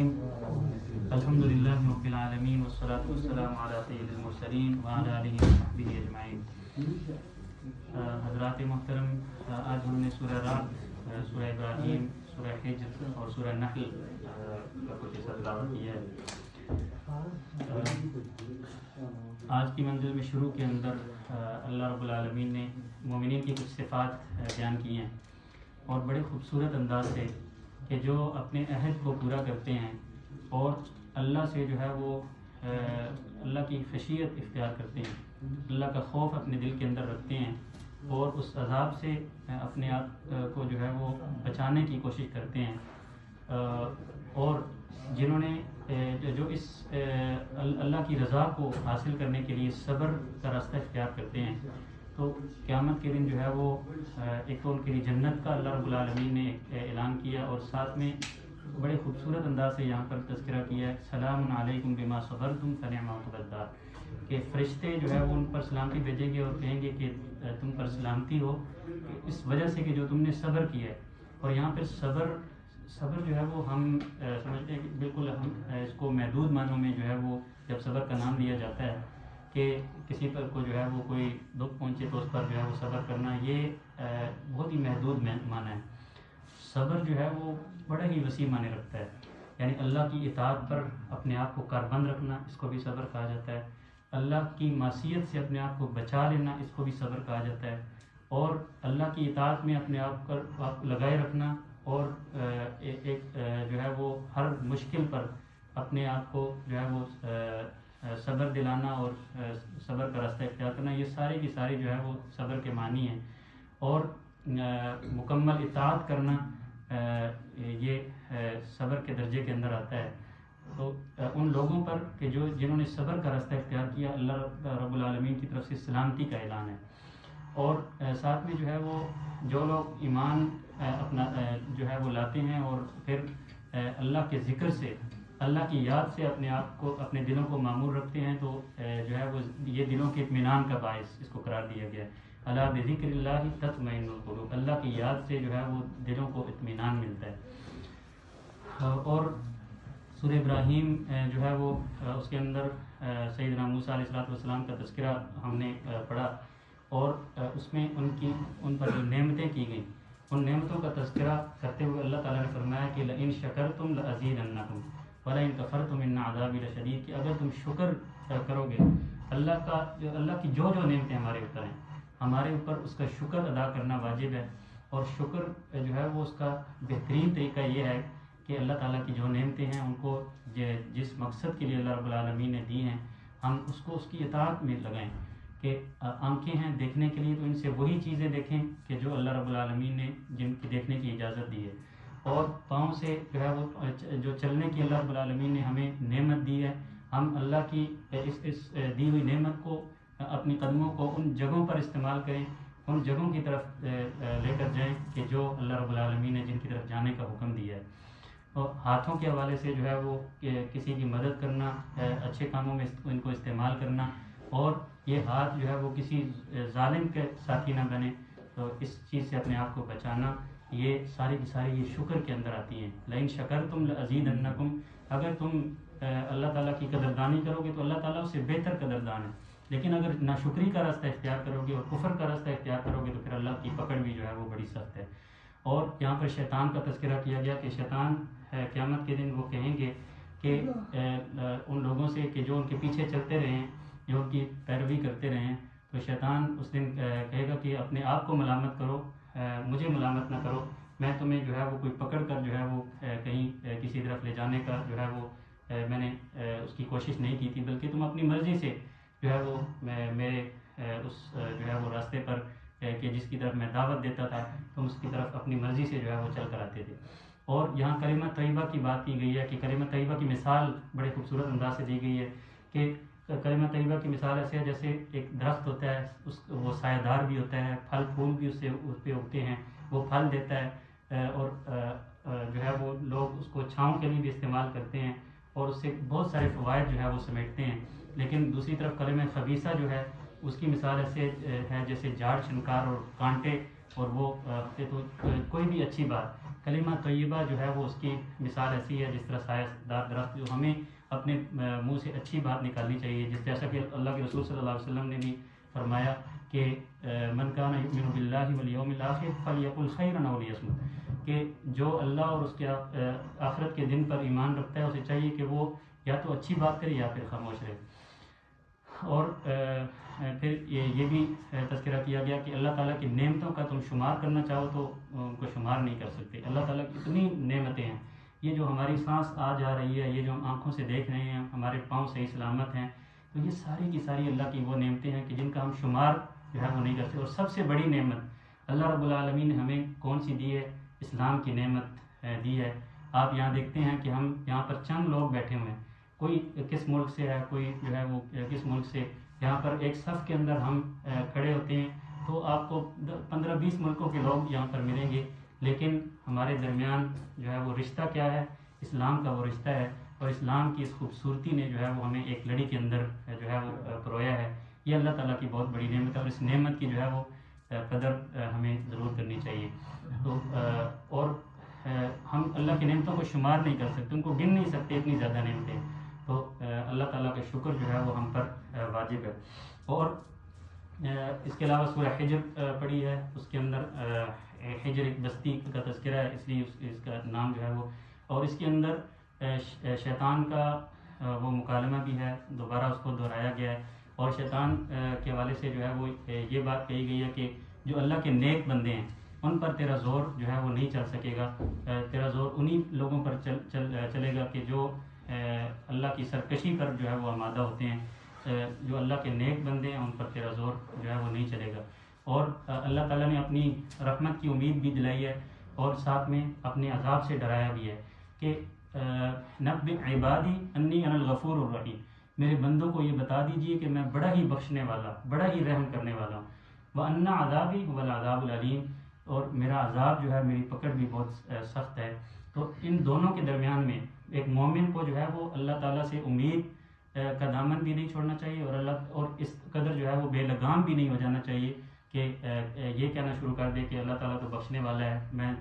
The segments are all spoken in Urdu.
الرحیم الحمدللہ رب العالمین والصلاة والسلام علی سید المرسلین وعلی آلہ وصحبہ اجمعین۔ حضرات محترم، آج ہم نے سورہ رعد، سورہ ابراہیم، سورہ حجر اور سورہ نحل کا کچھ حصہ تلاوت کیا ہے۔ آج کی منزل میں شروع کے اندر اللہ رب العالمین نے مومنین کی کچھ صفات بیان کی ہیں، اور بڑے خوبصورت انداز سے کہ جو اپنے عہد کو پورا کرتے ہیں اور اللہ سے جو ہے وہ اللہ کی خشیت اختیار کرتے ہیں، اللہ کا خوف اپنے دل کے اندر رکھتے ہیں اور اس عذاب سے اپنے آپ کو جو ہے وہ بچانے کی کوشش کرتے ہیں، اور جنہوں نے جو اس اللہ کی رضا کو حاصل کرنے کے لیے صبر کا راستہ اختیار کرتے ہیں، تو قیامت کے دن جو ہے وہ ایک تو ان کے لیے جنت کا اللہ رب العالمین نے اعلان کیا، اور ساتھ میں بڑے خوبصورت انداز سے یہاں پر تذکرہ کیا ہے، سلام علیکم بما صبرتم فنعم عقبی الدار، کہ فرشتے جو ہے وہ ان پر سلامتی بھیجیں گے اور کہیں گے کہ تم پر سلامتی ہو اس وجہ سے کہ جو تم نے صبر کیا ہے۔ اور یہاں پہ صبر جو ہے وہ ہم سمجھتے ہیں کہ بالکل ہم اس کو محدود معنوں میں جو ہے وہ جب صبر کا نام لیا جاتا ہے کہ کسی پر کو جو ہے وہ کوئی دکھ پہنچے تو اس پر جو ہے وہ صبر کرنا، یہ بہت ہی محدود معنی ہے۔ صبر جو ہے وہ بڑا ہی وسیع معنی رکھتا ہے، یعنی اللہ کی اطاعت پر اپنے آپ کو کاربند رکھنا، اس کو بھی صبر کہا جاتا ہے۔ اللہ کی معصیت سے اپنے آپ کو بچا لینا، اس کو بھی صبر کہا جاتا ہے۔ اور اللہ کی اطاعت میں اپنے آپ کو لگائے رکھنا، اور ایک جو ہے وہ ہر مشکل پر اپنے آپ کو جو ہے وہ صبر دلانا اور صبر کا راستہ اختیار کرنا، یہ سارے کی ساری جو ہے وہ صبر کے معنی ہیں۔ اور مکمل اطاعت کرنا یہ صبر کے درجے کے اندر آتا ہے۔ تو ان لوگوں پر کہ جنہوں نے صبر کا راستہ اختیار کیا، اللہ رب العالمین کی طرف سے سلامتی کا اعلان ہے۔ اور ساتھ میں جو ہے وہ جو لوگ ایمان اپنا جو ہے وہ لاتے ہیں اور پھر اللہ کے ذکر سے، اللہ کی یاد سے اپنے آپ کو، اپنے دلوں کو معمور رکھتے ہیں، تو جو ہے وہ یہ دلوں کے اطمینان کا باعث اس کو قرار دیا گیا ہے۔ الا بذکر اللہ تطمئن القلوب، اللہ کی یاد سے جو ہے وہ دلوں کو اطمینان ملتا ہے۔ اور سورہ ابراہیم جو ہے وہ اس کے اندر سیدنا موسیٰ علیہ السلام کا تذکرہ ہم نے پڑھا، اور اس میں ان پر جو نعمتیں کی گئیں، ان نعمتوں کا تذکرہ کرتے ہوئے اللہ تعالیٰ نے فرمایا کہ لئن شکرتم لأزیدنکم ولئن کفرتم ان عذابی لشدید، کہ اگر تم شکر کرو گے اللہ کی جو نعمتیں ہمارے اوپر ہیں، ہمارے اوپر اس کا شکر ادا کرنا واجب ہے۔ اور شکر جو ہے وہ اس کا بہترین طریقہ یہ ہے کہ اللہ تعالیٰ کی جو نعمتیں ہیں ان کو جس مقصد کے لیے اللہ رب العالمین نے دی ہیں، ہم اس کو اس کی اطاعت میں لگائیں۔ کہ آنکھیں ہیں دیکھنے کے لیے، تو ان سے وہی چیزیں دیکھیں کہ جو اللہ رب العالمین نے جن کی دیکھنے کی اجازت دی ہے، اور پاؤں سے جو ہے وہ جو چلنے کی اللہ رب العالمین نے ہمیں نعمت دی ہے، ہم اللہ کی اس دی ہوئی نعمت کو، اپنی قدموں کو ان جگہوں پر استعمال کریں، ان جگہوں کی طرف لے کر جائیں کہ جو اللہ رب العالمین نے جن کی طرف جانے کا حکم دیا ہے۔ اور ہاتھوں کے حوالے سے جو ہے وہ کسی کی مدد کرنا، اچھے کاموں میں ان کو استعمال کرنا، اور یہ ہاتھ جو ہے وہ کسی ظالم کے ساتھی نہ بنے، تو اس چیز سے اپنے آپ کو بچانا، یہ ساری کی ساری یہ شکر کے اندر آتی ہیں۔ لئن شکرتم لأزیدنکم، اگر تم اللہ تعالیٰ کی قدردانی کرو گے تو اللہ تعالیٰ اس سے بہتر قدردان ہے، لیکن اگر ناشکری کا راستہ اختیار کرو گے اور کفر کا راستہ اختیار کرو گے تو پھر اللہ کی پکڑ بھی جو ہے وہ بڑی سخت ہے۔ اور یہاں پر شیطان کا تذکرہ کیا گیا کہ شیطان قیامت کے دن وہ کہیں گے کہ ان لوگوں سے کہ جو ان کے پیچھے چلتے رہے ہیں، جو ان کی پیروی کرتے رہے ہیں، تو شیطان اس دن کہے گا کہ اپنے آپ کو ملامت کرو، مجھے ملامت نہ کرو، میں تمہیں جو ہے وہ کوئی پکڑ کر جو ہے وہ کہیں کسی طرف لے جانے کا جو ہے وہ میں نے اس کی کوشش نہیں کی تھی، بلکہ تم اپنی مرضی سے جو ہے وہ میرے اس جو ہے وہ راستے پر کہ جس کی طرف میں دعوت دیتا تھا، تم اس کی طرف اپنی مرضی سے جو ہے وہ چل کر آتے تھے۔ اور یہاں کلمہ طیبہ کی بات کی گئی ہے کہ کلمہ طیبہ کی مثال بڑے خوبصورت انداز سے دی گئی ہے کہ کلمہ طیبہ کی مثال ایسے ہے جیسے ایک درخت ہوتا ہے، وہ سایہ دار بھی ہوتا ہے، پھل پھول بھی اس پہ اگتے ہیں، وہ پھل دیتا ہے، اور جو ہے وہ لوگ اس کو چھاؤں کے لیے بھی استعمال کرتے ہیں، اور اس سے بہت سارے فوائد جو ہے وہ سمیٹتے ہیں۔ لیکن دوسری طرف کلمہ خبیثہ جو ہے اس کی مثال ایسے ہے جیسے جھاڑ چھنکار اور کانٹے، اور وہ تو کوئی بھی اچھی بات کلمہ طیبہ جو ہے وہ اس کی مثال ایسی ہے جس طرح سایہ دار درخت، جو ہمیں اپنے منہ سے اچھی بات نکالنی چاہیے، جیسا کہ اللہ کے رسول صلی اللہ علیہ وسلم نے بھی فرمایا کہ من کان یؤمن باللہ والیوم الآخر فلیقل خیرا او لیصمت، کہ جو اللہ اور اس کے آخرت کے دن پر ایمان رکھتا ہے اسے چاہیے کہ وہ یا تو اچھی بات کرے یا پھر خاموش رہے۔ اور پھر یہ بھی تذکرہ کیا گیا کہ اللہ تعالیٰ کی نعمتوں کا تم شمار کرنا چاہو تو ان کو شمار نہیں کر سکتے۔ اللہ تعالیٰ کی اتنی نعمتیں ہیں، یہ جو ہماری سانس آ جا رہی ہے، یہ جو ہم آنکھوں سے دیکھ رہے ہیں، ہمارے پاؤں صحیح سلامت ہیں، تو یہ ساری کی ساری اللہ کی وہ نعمتیں ہیں کہ جن کا ہم شمار جو ہے وہ نہیں کر سکتے۔ اور سب سے بڑی نعمت اللہ رب العالمین نے ہمیں کون سی دی ہے؟ اسلام کی نعمت دی ہے۔ آپ یہاں دیکھتے ہیں کہ ہم یہاں پر چند لوگ بیٹھے ہوئے ہیں، کوئی کس ملک سے ہے، کوئی جو ہے وہ کس ملک سے، یہاں پر ایک صف کے اندر ہم کھڑے ہوتے ہیں تو آپ کو 15-20 ملکوں کے لوگ یہاں پر ملیں گے، لیکن ہمارے درمیان جو ہے وہ رشتہ کیا ہے؟ اسلام کا وہ رشتہ ہے، اور اسلام کی اس خوبصورتی نے جو ہے وہ ہمیں ایک لڑی کے اندر جو ہے وہ پرویا ہے۔ یہ اللہ تعالیٰ کی بہت بڑی نعمت ہے، اور اس نعمت کی جو ہے وہ قدر ہمیں ضرور کرنی چاہیے۔ تو اور ہم اللہ کی نعمتوں کو شمار نہیں کر سکتے، ان کو گن نہیں سکتے، اتنی زیادہ نعمتیں، تو اللہ تعالیٰ کا شکر جو ہے وہ ہم پر واجب ہے۔ اور اس کے علاوہ سورہ حجر پڑھی ہے، اس کے اندر حجر ایک بستی کا تذکرہ ہے، اس لیے اس کا نام جو ہے وہ، اور اس کے اندر شیطان کا وہ مکالمہ بھی ہے، دوبارہ اس کو دہرایا گیا ہے، اور شیطان کے حوالے سے جو ہے وہ یہ بات کہی گئی ہے کہ جو اللہ کے نیک بندے ہیں ان پر تیرا زور جو ہے وہ نہیں چل سکے گا، تیرا زور انہی لوگوں پر چلے گا کہ جو اللہ کی سرکشی پر جو ہے وہ آمادہ ہوتے ہیں، جو اللہ کے نیک بندے ہیں ان پر تیرا زور جو ہے وہ نہیں چلے گا۔ اور اللہ تعالیٰ نے اپنی رحمت کی امید بھی دلائی ہے، اور ساتھ میں اپنے عذاب سے ڈرایا بھی ہے کہ نبئ عبادی انی انا الغفور الرحیم، میرے بندوں کو یہ بتا دیجئے کہ میں بڑا ہی بخشنے والا، بڑا ہی رحم کرنے والا ہوں، وَأَنَّ عَذَابِي هُوَ الْعَذَابُ الْعَلِيمُ، اور میرا عذاب جو ہے، میری پکڑ بھی بہت سخت ہے۔ تو ان دونوں کے درمیان میں ایک مومن کو جو ہے وہ اللہ تعالیٰ سے امید کا دامن بھی نہیں چھوڑنا چاہیے، اور اس قدر جو ہے وہ بے لگام بھی نہیں ہو جانا چاہیے کہ یہ کہنا شروع کر دے کہ اللہ تعالیٰ تو بخشنے والا ہے، میں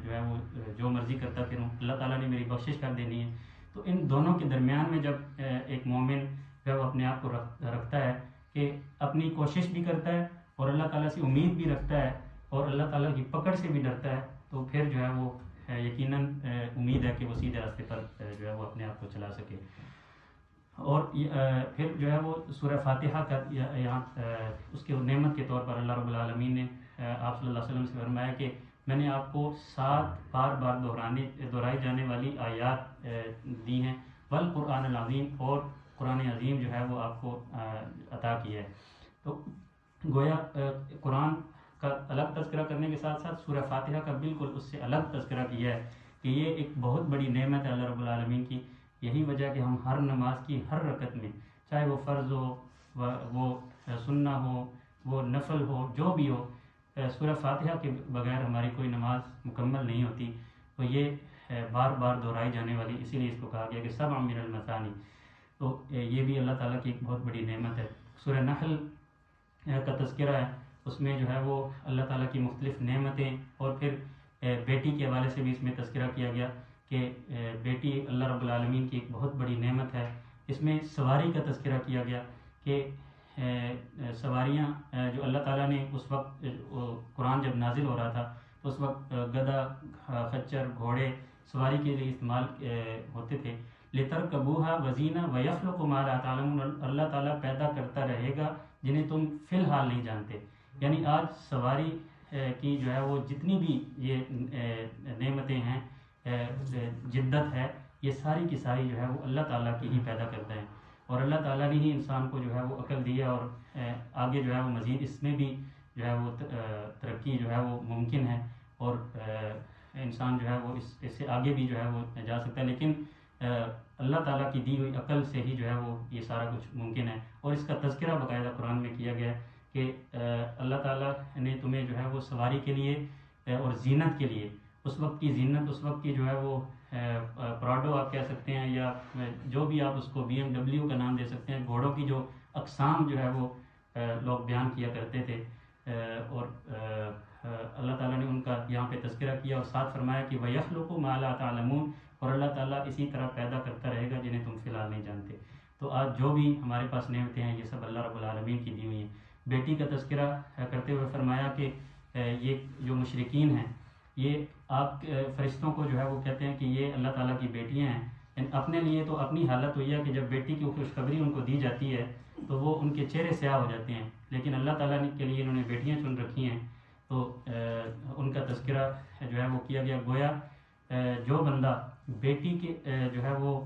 جو ہے وہ جو مرضی کرتا پھروں، اللہ تعالیٰ نے میری بخشش کر دینی ہے۔ تو ان دونوں کے درمیان میں جب ایک مومن جو ہے وہ اپنے آپ کو رکھتا ہے کہ اپنی کوشش بھی کرتا ہے اور اللہ تعالیٰ سے امید بھی رکھتا ہے اور اللہ تعالیٰ کی پکڑ سے بھی ڈرتا ہے، تو پھر جو ہے وہ یقیناً امید ہے کہ وہ سیدھے راستے پر جو ہے وہ اپنے آپ کو چلا سکے۔ اور پھر جو ہے وہ سورہ فاتحہ کا یہاں اس کے نعمت کے طور پر اللہ رب العالمین نے آپ صلی اللہ علیہ وسلم سے فرمایا کہ میں نے آپ کو 7 بار دہرائی جانے والی آیات دی ہیں، والقرآن العظیم، اور قرآن عظیم جو ہے وہ آپ کو عطا کیا ہے۔ تو گویا قرآن کا الگ تذکرہ کرنے کے ساتھ ساتھ سورہ فاتحہ کا بالکل اس سے الگ تذکرہ کیا ہے کہ یہ ایک بہت بڑی نعمت ہے اللہ رب العالمین کی۔ یہی وجہ کہ ہم ہر نماز کی ہر رکعت میں، چاہے وہ فرض ہو، وہ سنہ ہو، وہ نفل ہو، جو بھی ہو، سورہ فاتحہ کے بغیر ہماری کوئی نماز مکمل نہیں ہوتی۔ تو یہ بار بار دہرائی جانے والی، اسی لیے اس کو کہا گیا کہ سبع من المثانی، تو یہ بھی اللہ تعالیٰ کی ایک بہت بڑی نعمت ہے۔ سورہ نحل کا تذکرہ ہے، اس میں جو ہے وہ اللہ تعالیٰ کی مختلف نعمتیں، اور پھر بیٹی کے حوالے سے بھی اس میں تذکرہ کیا گیا کہ بیٹی اللہ رب العالمین کی ایک بہت بڑی نعمت ہے۔ اس میں سواری کا تذکرہ کیا گیا کہ سواریاں جو اللہ تعالیٰ نے اس وقت قرآن جب نازل ہو رہا تھا تو اس وقت گدھا، خچر، گھوڑے سواری کے لیے استعمال ہوتے تھے۔ لِتَرْكَبُوهَا وَزِينَةً وَيَخْلُقُ مَا لَا تَعْلَمُونَ، اللہ تعالیٰ پیدا کرتا رہے گا جنہیں تم فی الحال نہیں جانتے۔ یعنی آج سواری کی جو ہے وہ جتنی بھی یہ نعمتیں ہیں، جدت ہے، یہ ساری کی ساری جو ہے وہ اللہ تعالیٰ کی ہی پیدا کرتا ہے، اور اللہ تعالیٰ نے ہی انسان کو جو ہے وہ عقل دیا، اور آگے جو ہے وہ مزید اس میں بھی جو ہے وہ ترقی جو ہے وہ ممکن ہے، اور انسان جو ہے وہ اس سے آگے بھی جو ہے وہ جا سکتا ہے، لیکن اللہ تعالیٰ کی دی ہوئی عقل سے ہی جو ہے وہ یہ سارا کچھ ممکن ہے۔ اور اس کا تذکرہ باقاعدہ قرآن میں کیا گیا ہے کہ اللہ تعالیٰ نے تمہیں جو ہے وہ سواری کے لیے اور زینت کے لیے، اس وقت کی زینت، اس وقت کی جو ہے وہ پراڈو آپ کہہ سکتے ہیں، یا جو بھی آپ اس کو BMW کا نام دے سکتے ہیں، گھوڑوں کی جو اقسام جو ہے وہ لوگ بیان کیا کرتے تھے، اور اللہ تعالیٰ نے ان کا یہاں پہ تذکرہ کیا اور ساتھ فرمایا کہ وَيَخْلُقُ مَا لَا تَعْلَمُونَ، اور اللہ تعالیٰ اسی طرح پیدا کرتا رہے گا جنہیں تم فی الحال نہیں جانتے۔ تو آج جو بھی ہمارے پاس نعمتیں ہیں یہ سب اللہ رب العالمین کی دی ہوئی ہیں۔ بیٹی کا تذکرہ کرتے ہوئے فرمایا کہ یہ جو مشرکین ہیں یہ آپ فرشتوں کو جو ہے وہ کہتے ہیں کہ یہ اللہ تعالیٰ کی بیٹیاں ہیں۔ اپنے لیے تو اپنی حالت ہوئی ہے کہ جب بیٹی کی خوشخبری ان کو دی جاتی ہے تو وہ ان کے چہرے سیاہ ہو جاتے ہیں، لیکن اللہ تعالیٰ کے لیے انہوں نے بیٹیاں چن رکھی ہیں، تو ان کا تذکرہ جو ہے وہ کیا گیا۔ گویا جو بندہ بیٹی کے جو ہے وہ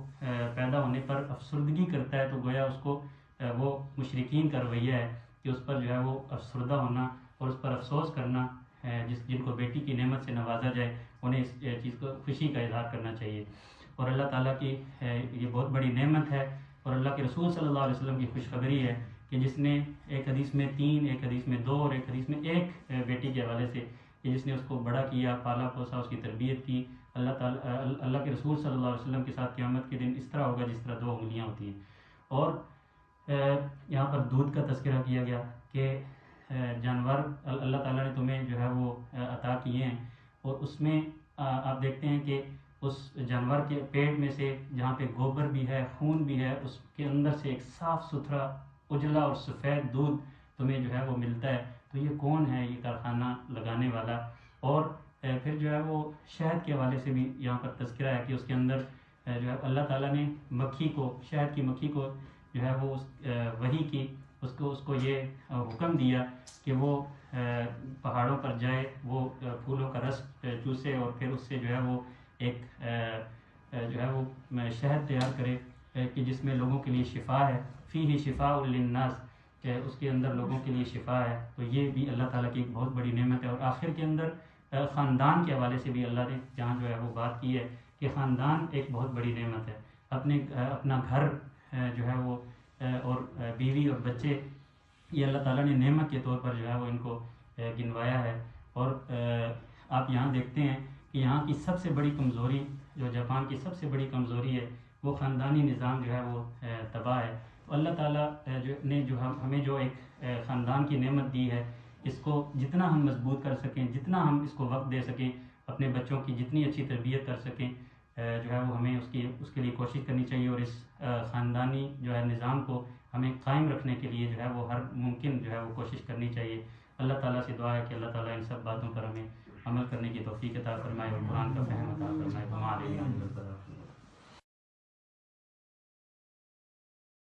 پیدا ہونے پر افسردگی کرتا ہے تو گویا اس کو وہ مشرکین کا رویہ ہے کہ اس پر جو ہے وہ افسردہ ہونا اور اس پر افسوس کرنا، جن کو بیٹی کی نعمت سے نوازا جائے انہیں اس چیز کو خوشی کا اظہار کرنا چاہیے۔ اور اللہ تعالیٰ کی یہ بہت بڑی نعمت ہے، اور اللہ کے رسول صلی اللہ علیہ وسلم کی خوشخبری ہے کہ جس نے ایک حدیث میں 3، ایک حدیث میں 2 اور ایک حدیث میں 1 بیٹی کے حوالے سے کہ جس نے اس کو بڑا کیا، پالا پوسا، اس کی تربیت کی، اللہ کے رسول صلی اللہ علیہ وسلم کے ساتھ قیامت کے دن اس طرح ہوگا جس طرح 2 انگلیاں ہوتی ہیں۔ اور یہاں پر دودھ کا تذکرہ کیا گیا کہ جانور اللہ تعالیٰ نے تمہیں جو ہے وہ عطا کیے ہیں، اور اس میں آپ دیکھتے ہیں کہ اس جانور کے پیٹ میں سے جہاں پہ گوبر بھی ہے، خون بھی ہے، اس کے اندر سے ایک صاف ستھرا اجلا اور سفید دودھ تمہیں جو ہے وہ ملتا ہے۔ تو یہ کون ہے یہ کارخانہ لگانے والا؟ اور پھر جو ہے وہ شہد کے حوالے سے بھی یہاں پر تذکرہ ہے کہ اس کے اندر جو ہے اللہ تعالیٰ نے مکھی کو، شہد کی مکھی کو جو ہے وہ وحی کی، اس کو یہ حکم دیا کہ وہ پہاڑوں پر جائے، وہ پھولوں کا رس چوسے اور پھر اس سے جو ہے وہ ایک جو ہے وہ شہد تیار کرے کہ جس میں لوگوں کے لیے شفا ہے، فیہ شفاء للناس، کہ اس کے اندر لوگوں کے لیے شفا ہے۔ تو یہ بھی اللہ تعالیٰ کی ایک بہت بڑی نعمت ہے۔ اور آخر کے اندر خاندان کے حوالے سے بھی اللہ نے جہاں جو ہے وہ بات کی ہے کہ خاندان ایک بہت بڑی نعمت ہے۔ اپنا گھر جو ہے وہ اور بیوی اور بچے، یہ اللہ تعالیٰ نے نعمت کے طور پر جو ہے وہ ان کو گنوایا ہے۔ اور آپ یہاں دیکھتے ہیں کہ یہاں کی سب سے بڑی کمزوری، جو جاپان کی سب سے بڑی کمزوری ہے، وہ خاندانی نظام جو ہے وہ تباہ ہے۔ تو اللہ تعالیٰ نے ہمیں جو ایک خاندان کی نعمت دی ہے، اس کو جتنا ہم مضبوط کر سکیں، جتنا ہم اس کو وقت دے سکیں، اپنے بچوں کی جتنی اچھی تربیت کر سکیں جو ہے وہ ہمیں اس کے لیے کوشش کرنی چاہیے، اور اس خاندانی جو ہے نظام کو ہمیں قائم رکھنے کے لیے جو ہے وہ ہر ممکن جو ہے وہ کوشش کرنی چاہیے۔ اللہ تعالیٰ سے دعا ہے کہ اللہ تعالیٰ ان سب باتوں پر ہمیں عمل کرنے کی توفیق عطا فرمائے اور قرآن کا فہم عطا فرمائے۔